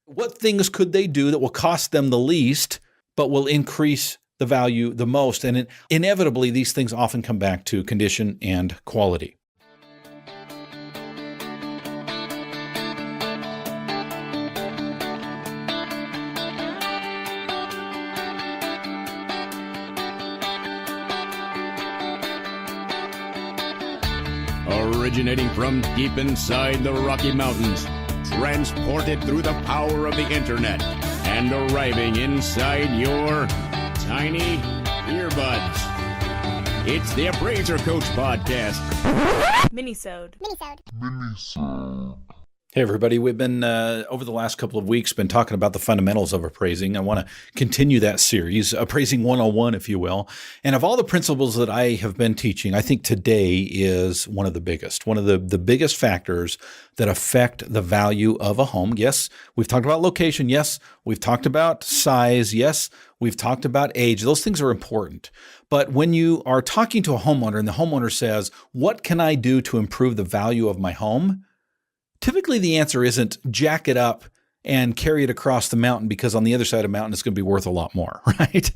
What things could they do that will cost them the least, but will increase the value the most? And inevitably, these things often come back to condition and quality. Originating from deep inside the Rocky Mountains, transported through the power of the internet, and arriving inside your tiny earbuds. It's the Appraiser Coach Podcast. Minisode. Hey everybody, we've been, over the last couple of weeks, been talking about the fundamentals of appraising. I want to continue that series, Appraising 101, if you will. And of all the principles that I have been teaching, I think today is one of the biggest biggest factors that affect the value of a home. Yes, we've talked about location. Yes, we've talked about size. Yes, we've talked about age. Those things are important. But when you are talking to a homeowner and the homeowner says, what can I do to improve the value of my home? Typically, the answer isn't jack it up and carry it across the mountain because on the other side of the mountain, it's going to be worth a lot more, right?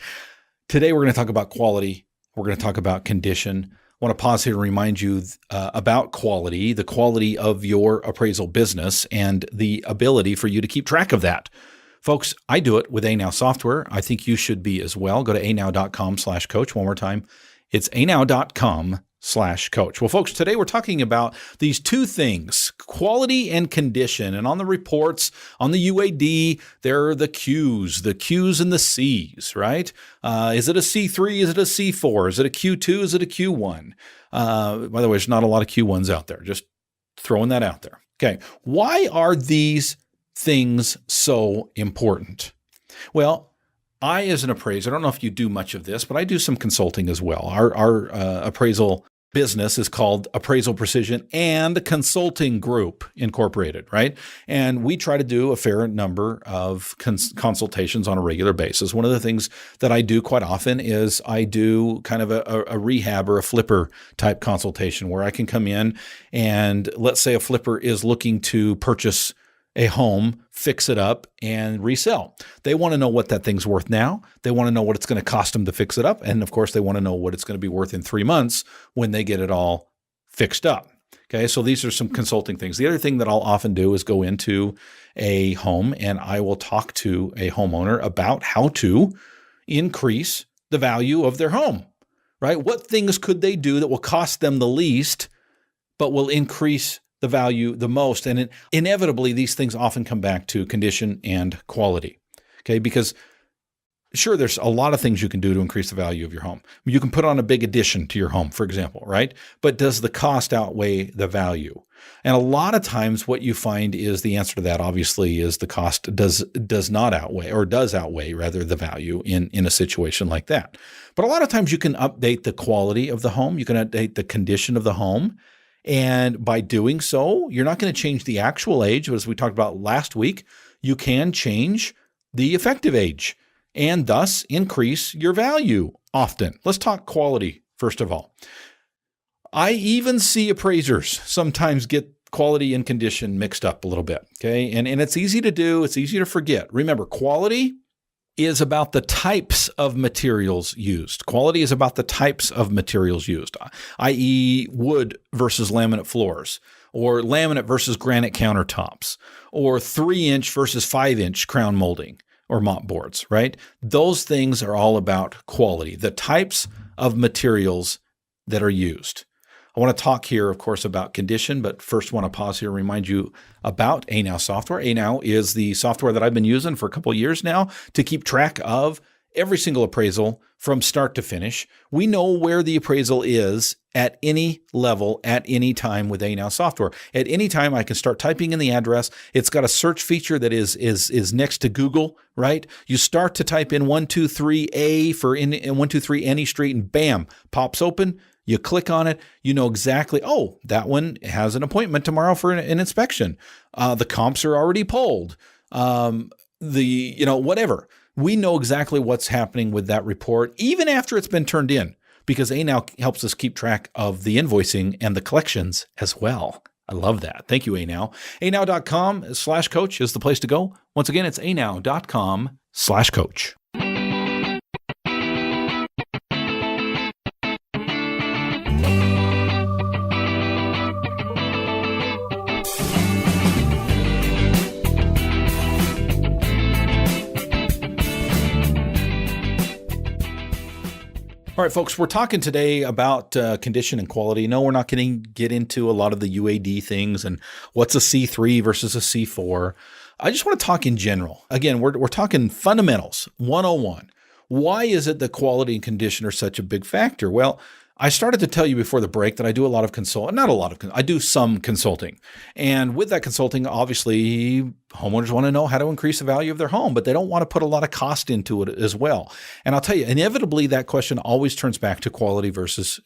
Today, we're going to talk about quality. We're going to talk about condition. I want to pause here and remind you about quality, the quality of your appraisal business, and the ability for you to keep track of that. Folks, I do it with ANow software. I think you should be as well. Go to anow.com/coach. One more time. It's anow.com/coach. Well, folks, today we're talking about these two things, quality and condition. And on the reports, on the UAD, there are the Qs and the Cs, right? Is it a C3? Is it a C4? Is it a Q2? Is it a Q1? By the way, there's not a lot of Q1s out there. Just throwing that out there. Okay. Why are these things so important? Well, I, as an appraiser, I don't know if you do much of this, but I do some consulting as well. Our appraisal business is called Appraisal Precision and Consulting Group Incorporated, right? And we try to do a fair number of consultations on a regular basis. One of the things that I do quite often is I do kind of a rehab or a flipper type consultation where I can come in and let's say a flipper is looking to purchase a home, fix it up, and resell. They want to know what that thing's worth now. They want to know what it's going to cost them to fix it up. And of course, they want to know what it's going to be worth in 3 months when they get it all fixed up. Okay, so these are some consulting things. The other thing that I'll often do is go into a home and I will talk to a homeowner about how to increase the value of their home, right? What things could they do that will cost them the least, but will increase the value the most? And inevitably, these things often come back to condition and quality, okay? Because sure, there's a lot of things you can do to increase the value of your home. You can put on a big addition to your home, for example, right? But does the cost outweigh the value? And a lot of times what you find is the answer to that obviously is the cost does not outweigh, or does outweigh rather, the value in a situation like that. But a lot of times you can update the quality of the home. You can update the condition of the home. And by doing so, you're not going to change the actual age, but as we talked about last week, you can change the effective age and thus increase your value often. Let's talk quality first of all. I even see appraisers sometimes get quality and condition mixed up a little bit, okay? And it's easy to do. It's easy to forget. Remember, quality is about the types of materials used. Quality is about the types of materials used, i.e. wood versus laminate floors, or laminate versus granite countertops, or 3-inch versus 5-inch crown molding or mop boards, right? Those things are all about quality, the types of materials that are used. I want to talk here, of course, about condition, but first I want to pause here and remind you about ANow software. ANow is the software that I've been using for a couple of years now to keep track of every single appraisal from start to finish. We know where the appraisal is at any level, at any time with ANow software. At any time, I can start typing in the address. It's got a search feature that is next to Google, right? You start to type in 123A for in 123 any street, and bam, pops open. You click on it, you know exactly, oh, that one has an appointment tomorrow for an inspection. The comps are already pulled. Whatever. We know exactly what's happening with that report, even after it's been turned in, because ANow helps us keep track of the invoicing and the collections as well. I love that. Thank you, Anow. Anow.com/coach is the place to go. Once again, it's anow.com/coach. All right, folks, we're talking today about condition and quality. No, we're not going to get into a lot of the UAD things and what's a C3 versus a C4. I just want to talk in general. Again, we're talking fundamentals, 101. Why is it that quality and condition are such a big factor? Well, I started to tell you before the break that I do a lot of I do some consulting. And with that consulting, obviously, homeowners want to know how to increase the value of their home, but they don't want to put a lot of cost into it as well. And I'll tell you, inevitably, that question always turns back to quality versus,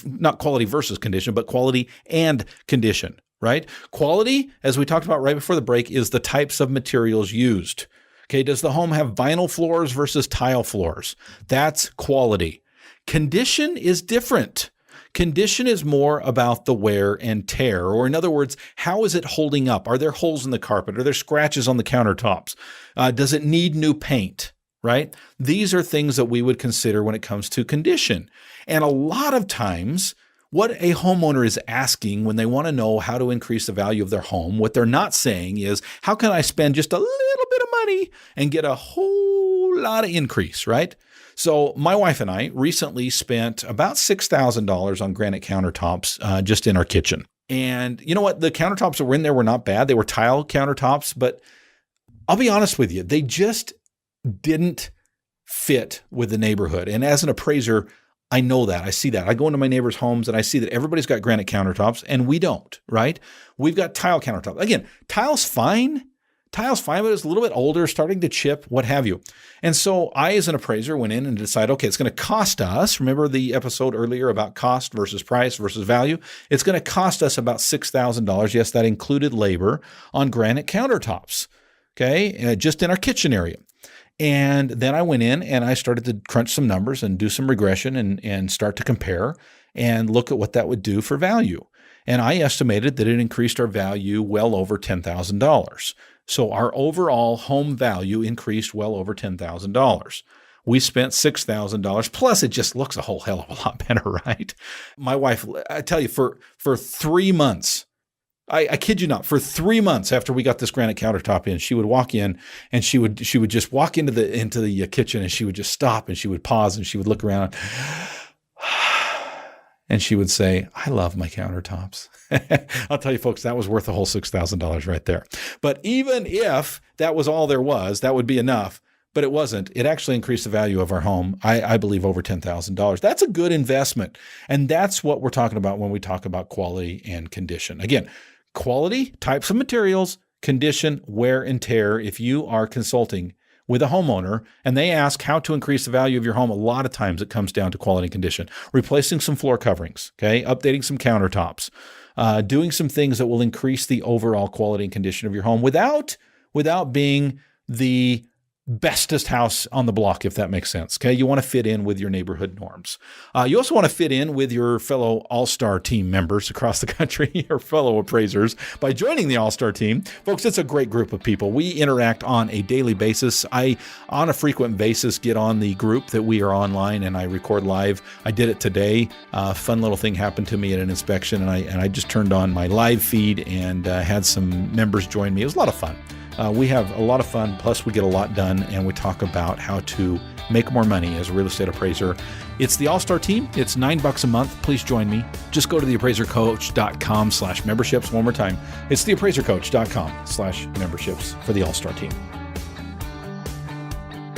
not quality versus condition, but quality and condition, right? Quality, as we talked about right before the break, is the types of materials used. Okay, does the home have vinyl floors versus tile floors? That's quality. Condition is different. Condition is more about the wear and tear, or in other words, how is it holding up? Are there holes in the carpet? Are there scratches on the countertops? Does it need new paint, right? These are things that we would consider when it comes to condition. And a lot of times, what a homeowner is asking when they want to know how to increase the value of their home, what they're not saying is, how can I spend just a little bit of money and get a whole lot of increase, right? So my wife and I recently spent about $6,000 on granite countertops just in our kitchen. And you know what? The countertops that were in there were not bad. They were tile countertops, but I'll be honest with you, they just didn't fit with the neighborhood. And as an appraiser, I know that. I see that. I go into my neighbors' homes and I see that everybody's got granite countertops and we don't, right? We've got tile countertops. Again, tile's fine. Tile's fine, but it's a little bit older, starting to chip, what have you. And so I, as an appraiser, went in and decided, okay, it's going to cost us, remember the episode earlier about cost versus price versus value? It's going to cost us about $6,000. Yes, that included labor on granite countertops, okay, just in our kitchen area. And then I went in and I started to crunch some numbers and do some regression and start to compare and look at what that would do for value. And I estimated that it increased our value well over $10,000. So our overall home value increased well over $10,000. We spent $6,000, plus it just looks a whole hell of a lot better, right? My wife, I tell you, for 3 months, I kid you not, for 3 months after we got this granite countertop in, she would walk in and she would just walk into the kitchen and she would just stop and she would pause and she would look around and she would say, I love my countertops. I'll tell you, folks, that was worth the whole $6,000 right there. But even if that was all there was, that would be enough. But it wasn't. It actually increased the value of our home, I believe, over $10,000. That's a good investment. And that's what we're talking about when we talk about quality and condition. Again, quality, types of materials, condition, wear and tear. If you are consulting with a homeowner and they ask how to increase the value of your home, a lot of times it comes down to quality and condition. Replacing some floor coverings, okay, updating some countertops, doing some things that will increase the overall quality and condition of your home without being the bestest house on the block, if that makes sense. Okay, you want to fit in with your neighborhood norms. You also want to fit in with your fellow all-star team members across the country, your fellow appraisers, by joining the all-star team. Folks, it's a great group of people. We interact on a daily basis. I, on a frequent basis, get on the group that we are online and I record live. I did it today. Fun little thing happened to me at an inspection, and I just turned on my live feed and had some members join me. It was a lot of fun. We have a lot of fun, plus we get a lot done, and we talk about how to make more money as a real estate appraiser. It's the All-Star Team. It's $9 a month. Please join me. Just go to theappraisercoach.com/memberships. One more time. It's theappraisercoach.com/memberships for the All-Star Team.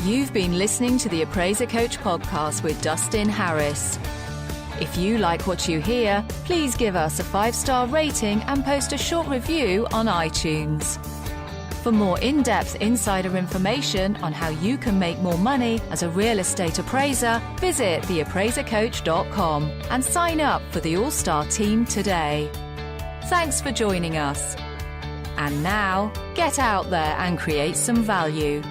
You've been listening to the Appraiser Coach podcast with Dustin Harris. If you like what you hear, please give us a 5-star rating and post a short review on iTunes. For more in-depth insider information on how you can make more money as a real estate appraiser, visit theappraisercoach.com and sign up for the All-Star Team today. Thanks for joining us. And now, get out there and create some value.